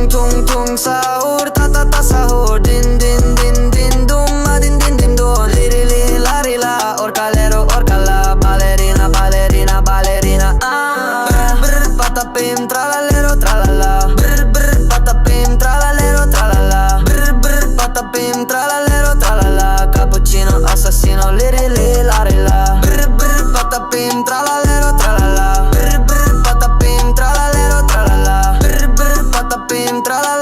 tung tung sahur, ta ta ta sahur. Din din din din dum, din din din dum. Liri li la ri la, orcalero orcala. Ballerina ballerina ballerina. Brr brr patapim tralalero tralala. Brr brr patapim tralalero tralala. Brr brr patapim tralalero tralala. Cappuccino assassino, liri li la ri la. Brr brr patapim tralalero tralala. Brr brr patapim tralalero tralala. Brr brr patapim tralala.